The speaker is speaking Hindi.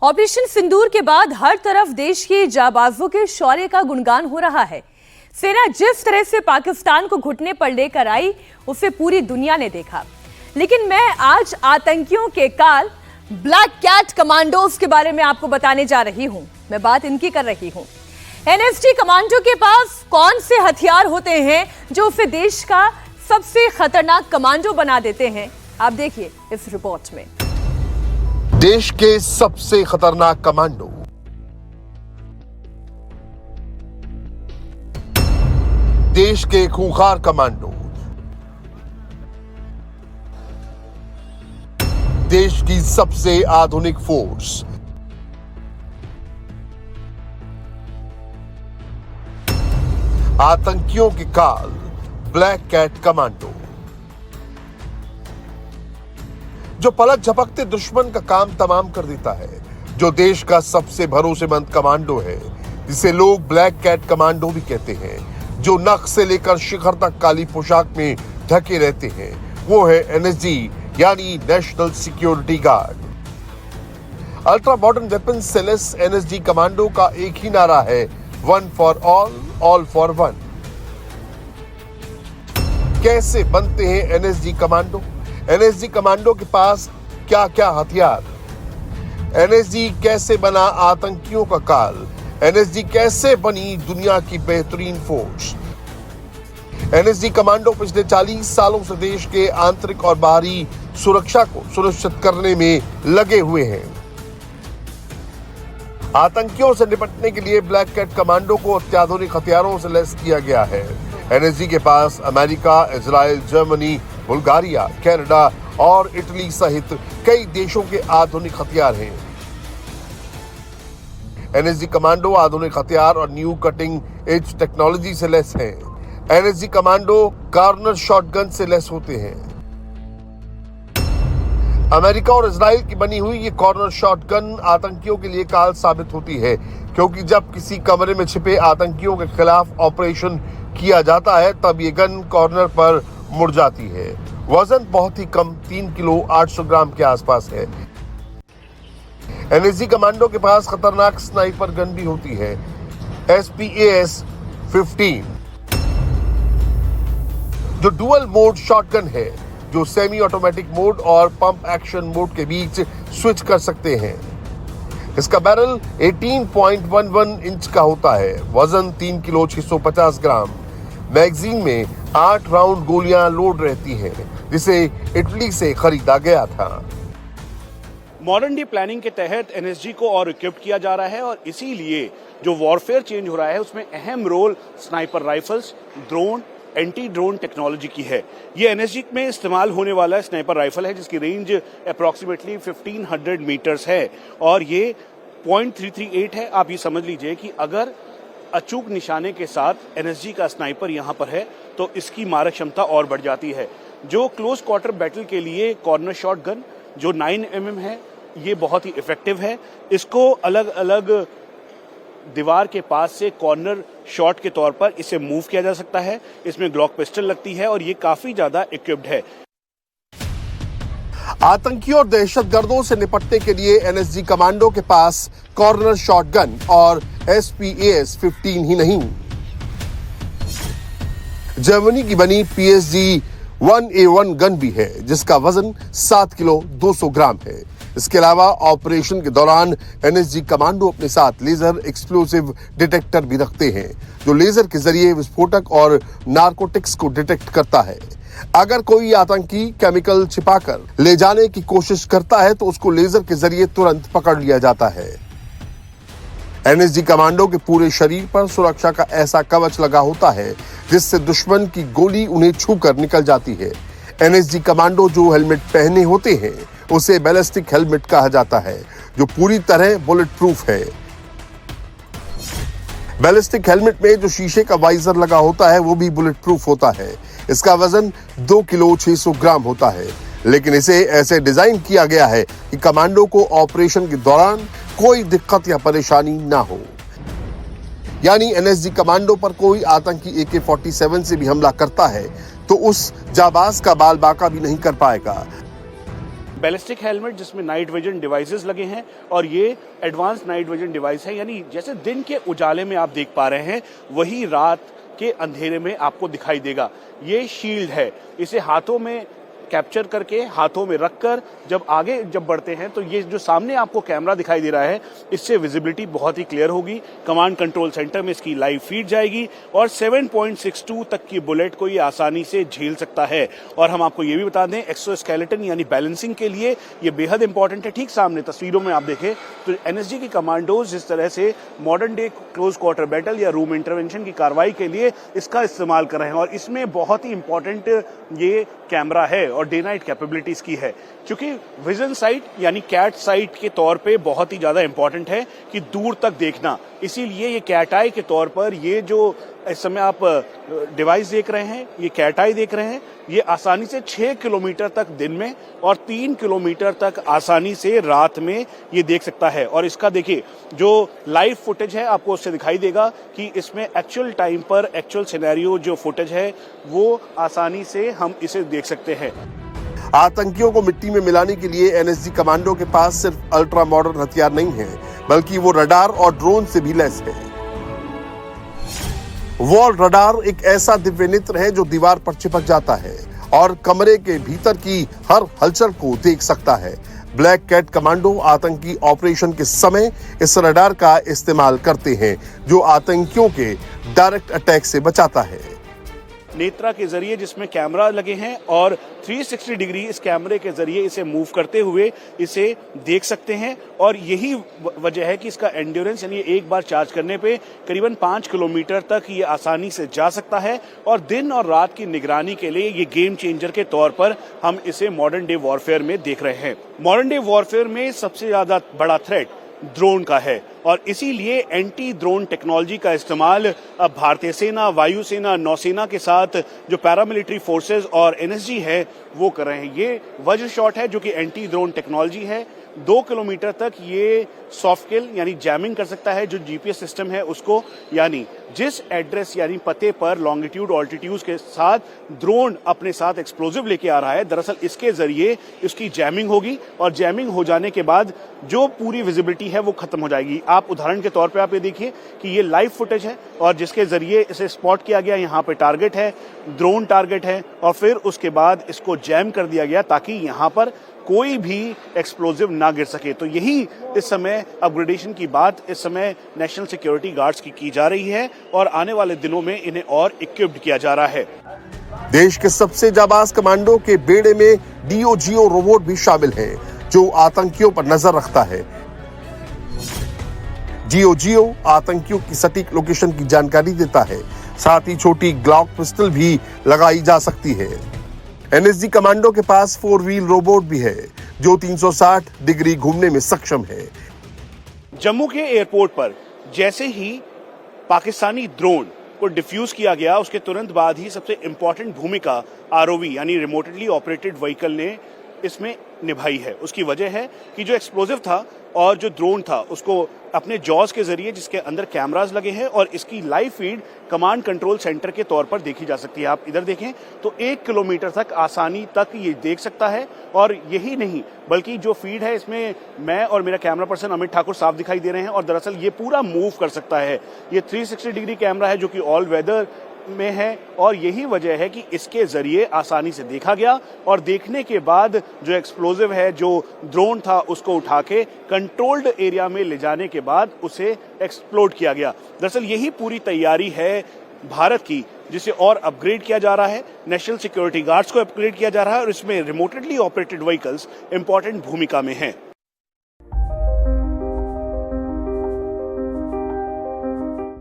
ऑपरेशन सिंदूर के बाद हर तरफ देश के जाबाजों के शौर्य का गुणगान हो रहा है। सेना जिस तरह से पाकिस्तान को घुटने पर लेकर आई उसे पूरी दुनिया ने देखा। लेकिन मैं आज आतंकियों के काल ब्लैक कैट कमांडोज के बारे में आपको बताने जा रही हूं। मैं बात इनकी कर रही हूं। एनएसजी कमांडो के पास कौन से हथियार होते हैं जो उसे देश का सबसे खतरनाक कमांडो बना देते हैं, आप देखिए इस रिपोर्ट में। देश के सबसे खतरनाक कमांडो, देश के खूंखार कमांडो, देश की सबसे आधुनिक फोर्स, आतंकियों के काल ब्लैक कैट कमांडो, जो पलक झपकते दुश्मन का काम तमाम कर देता है, जो देश का सबसे भरोसेमंद कमांडो है, जिसे लोग ब्लैक कैट कमांडो भी कहते हैं, जो नख से लेकर शिखर तक काली पोशाक में ढके रहते हैं, वो है एनएसजी यानी national security guard. Ultra modern weapon सेलेस एनएसजी कमांडो का एक ही नारा है, one for all for one. कैसे बनते हैं एनएसजी कमांडो? एनएसजी कमांडो के पास क्या क्या हथियार? एनएसजी कैसे बना आतंकियों का काल? एनएसजी कैसे बनी दुनिया की बेहतरीन फोर्स? एनएसजी कमांडो पिछले 40 सालों से देश के आंतरिक और बाहरी सुरक्षा को सुनिश्चित करने में लगे हुए हैं। आतंकियों से निपटने के लिए ब्लैक कैट कमांडो को अत्याधुनिक हथियारों से लैस किया गया है। एनएसजी के पास America, Israel, Germany, Bulgaria, Canada और इटली सहित कई देशों के आधुनिक हथियार हैं। एनएसजी कमांडो आधुनिक हथियार और न्यू कटिंग एज टेक्नोलॉजी से लैस है। एनएसजी कमांडो कॉर्नर शॉटगन से लैस होते हैं। अमेरिका और इजराइल की बनी हुई ये कॉर्नर शॉटगन आतंकियों के लिए काल साबित होती है, क्योंकि जब किसी कमरे में छिपे आतंकियों के खिलाफ ऑपरेशन किया जाता है तब ये गन कॉर्नर पर मुड़ जाती है। वजन बहुत ही कम 3 किलो 800 ग्राम के आसपास है। एनएसजी कमांडो के पास खतरनाक स्नाइपर गन भी होती है, SPAS-15, जो डुअल मोड शॉटगन है, जो सेमी ऑटोमेटिक मोड और पंप एक्शन मोड के बीच स्विच कर सकते हैं। इसका बैरल 18.11 इंच का होता है, वजन 3 किलो 650 ग्राम। मैगजीन में 8 राउंड गोलियां लोड रहती हैं, जिसे इटली से खरीदा गया था। मॉडर्न डे प्लानिंग के तहत एनएसजी को और इक्विप्ड किया जा रहा है और इसीलिए जो वॉरफेयर चेंज हो रहा है उसमें अहम role sniper rifles, drone, anti drone technology की है। ये एनएसजी में इस्तेमाल होने वाला स्नाइपर राइफल है जिसकी रेंज अप्रॉक्सीमेटली 1500 मीटर्स है और ये .338 है। आप ये समझ लीजिए कि अगर अचूक निशाने के साथ एनएसजी का स्नाइपर यहां पर है तो इसकी मारक क्षमता और बढ़ जाती है। जो क्लोज क्वार्टर बैटल के लिए कॉर्नर शॉट गन जो 9mm है, ये बहुत ही इफेक्टिव है। इसको अलग अलग दीवार के पास से कॉर्नर शॉट के तौर पर इसे मूव किया जा सकता है। इसमें ग्लॉक पिस्टल लगती है और ये काफी ज्यादा इक्विप्ड है। आतंकियों और दहशतगर्दों से निपटने के लिए एनएसजी कमांडो के पास कॉर्नर शॉटगन और SPAS-15 ही नहीं, जर्मनी की बनी PSG-1A1 गन भी है, जिसका वजन 7 किलो 200 ग्राम है। इसके अलावा ऑपरेशन के दौरान एनएसजी कमांडो अपने साथ लेजर एक्सप्लोसिव डिटेक्टर भी रखते हैं, जो लेजर के जरिए विस्फोटक और नार्कोटिक्स को डिटेक्ट करता है। अगर कोई आतंकी केमिकल छिपाकर ले जाने की कोशिश करता है तो उसको लेजर के जरिए तुरंत पकड़ लिया जाता है। एनएसजी कमांडो के पूरे शरीर पर सुरक्षा का ऐसा कवच लगा होता है जिससे दुश्मन की गोली उन्हें छूकर निकल जाती है। एनएसजी कमांडो जो हेलमेट पहने होते हैं उसे बैलिस्टिक हेलमेट कहा जाता है, जो पूरी तरह बुलेट प्रूफ है। बैलिस्टिक हेलमेट में जो शीशे का वाइजर लगा होता है वो भी बुलेट प्रूफ होता है। इसका वजन 2 किलो 600 ग्राम होता है, लेकिन इसे ऐसे डिजाइन किया गया है कि कमांडो को ऑपरेशन के दौरान कोई दिक्कत या परेशानी ना हो। यानी एनएसजी कमांडो पर कोई आतंकी AK-47 से भी हमला करता है तो उस जाबाज का बाल बाका भी नहीं कर पाएगा। बैलिस्टिक हेलमेट जिसमें नाइट विजन डिवाइसेस लगे हैं और ये एडवांस नाइट विजन डिवाइस है, यानी जैसे दिन के उजाले में आप देख पा रहे हैं वही रात के अंधेरे में आपको दिखाई देगा। ये शील्ड है, इसे हाथों में कैप्चर करके हाथों में रखकर जब आगे बढ़ते हैं तो ये जो सामने आपको कैमरा दिखाई दे रहा है इससे विजिबिलिटी बहुत ही क्लियर होगी। कमांड कंट्रोल सेंटर में इसकी लाइव फीड जाएगी और 7.62 तक की बुलेट को ये आसानी से झेल सकता है। और हम आपको ये भी बता दें एक्सोस्केलेटन यानी बैलेंसिंग के लिए ये बेहद इंपॉर्टेंट है। ठीक सामने तस्वीरों में आप देखें तो एनएसजी के कमांडोज जिस तरह से modern day close quarter battle या रूम इंटरवेंशन की कार्रवाई के लिए इसका इस्तेमाल कर रहे हैं और इसमें बहुत ही इंपॉर्टेंट ये कैमरा है और डे नाइट कैपेबिलिटीज की है, क्योंकि विजन साइट यानी कैट साइट के तौर पे बहुत ही ज्यादा इंपॉर्टेंट है कि दूर तक देखना। इसीलिए ये कैट आई के तौर पर ये जो इस समय आप डिवाइस देख रहे हैं, ये कैट आई देख रहे हैं, ये आसानी से 6 किलोमीटर तक दिन में और 3 किलोमीटर तक आसानी से रात में ये देख सकता है। और इसका देखिए जो लाइव फुटेज है आपको उससे दिखाई देगा कि इसमें एक्चुअल टाइम पर एक्चुअल सिनेरियो जो फुटेज है वो आसानी से हम इसे देख सकते हैं। आतंकियों को मिट्टी में मिलाने के लिए एनएसजी कमांडो के पास सिर्फ अल्ट्रा मॉडर्न हथियार नहीं है, बल्कि वो रडार और ड्रोन से भी लैस है। वॉल रडार एक ऐसा दिव्य नेत्र है जो दीवार पर चिपक जाता है और कमरे के भीतर की हर हलचल को देख सकता है। ब्लैक कैट कमांडो आतंकी ऑपरेशन के समय इस रडार का इस्तेमाल करते हैं, जो आतंकियों के डायरेक्ट अटैक से बचाता है। नेत्रा के जरिए जिसमें कैमरा लगे हैं और 360 डिग्री इस कैमरे के जरिए इसे मूव करते हुए इसे देख सकते हैं और यही वजह है कि इसका एंड्योरेंस यानी एक बार चार्ज करने पे करीबन 5 किलोमीटर तक ये आसानी से जा सकता है और दिन और रात की निगरानी के लिए ये गेम चेंजर के तौर पर हम इसे मॉडर्न डे वॉरफेयर में देख रहे हैं। मॉडर्न डे वॉरफेयर में सबसे ज्यादा बड़ा थ्रेट ड्रोन का है और इसीलिए एंटी ड्रोन टेक्नोलॉजी का इस्तेमाल अब भारतीय सेना, वायुसेना, नौसेना के साथ जो पैरामिलिट्री फोर्सेस और एनएसजी है वो कर रहे हैं। ये वज्र शॉट है जो कि एंटी ड्रोन टेक्नोलॉजी है। 2 किलोमीटर तक ये सॉफ्ट किल यानी जैमिंग कर सकता है जो जीपीएस सिस्टम है उसको, यानी जिस एड्रेस यानी पते पर लॉन्गिट्यूड ऑल्टीट्यूड के साथ ड्रोन अपने साथ एक्सप्लोजिव लेके आ रहा है, दरअसल इसके जरिए इसकी जैमिंग होगी और जैमिंग हो जाने के बाद जो पूरी विजिबिलिटी है वो खत्म हो जाएगी। आप उदाहरण के तौर पे आप ये देखिए कि ये लाइव फुटेज है और जिसके जरिए इसे स्पॉट किया गया, यहाँ पे टारगेट है, ड्रोन टारगेट है और फिर उसके बाद इसको जैम कर दिया गया ताकि यहाँ पर कोई भी एक्सप्लोजिव ना गिर सके। तो यही इस समय अपग्रेडेशन की बात इस समय नेशनल सिक्योरिटी गार्ड्स की जा रही है और आने वाले दिनों में इन्हें और इक्विप्ड किया जा रहा है। देश के सबसे जाबाज कमांडो के बेड़े में डीओजीओ रोबोट भी शामिल है जो आतंकियों पर नजर रखता है। डीओजीओ आतंकियों की सटीक लोकेशन की जानकारी देता है, साथ ही छोटी ग्लॉक पिस्टल भी लगाई जा सकती है। एनएसजी कमांडो के पास 4 व्हील रोबोट भी है जो 360 डिग्री घूमने में सक्षम है। जम्मू के एयरपोर्ट पर जैसे ही पाकिस्तानी ड्रोन को डिफ्यूज किया गया उसके तुरंत बाद ही सबसे इंपॉर्टेंट भूमिका आरओवी यानी रिमोटली ऑपरेटेड व्हीकल ने इसमें निभाई है। उसकी वजह है कि जो एक्सप्लोजिव था और जो ड्रोन था उसको अपने जॉज के जरिए जिसके अंदर कैमरास लगे हैं और इसकी live feed command control centre के तौर पर देखी जा सकती है। आप इधर देखें तो 1 किलोमीटर तक आसानी तक ये देख सकता है और यही नहीं बल्कि जो फीड है इसमें मैं और मेरा कैमरा पर्सन अमित ठाकुर साफ दिखाई दे रहे हैं और दरअसल ये पूरा मूव कर सकता है। ये 360 डिग्री कैमरा है जो कि ऑल वेदर में है और यही वजह है कि इसके जरिए आसानी से देखा गया और देखने के बाद जो एक्सप्लोजिव है जो ड्रोन था उसको उठा के कंट्रोल्ड एरिया में ले जाने के बाद उसे एक्सप्लोड किया गया। दरअसल यही पूरी तैयारी है भारत की जिसे और अपग्रेड किया जा रहा है, नेशनल सिक्योरिटी गार्ड्स को अपग्रेड किया जा रहा है और इसमें रिमोटली ऑपरेटेड व्हीकल्स इंपॉर्टेंट भूमिका में हैं।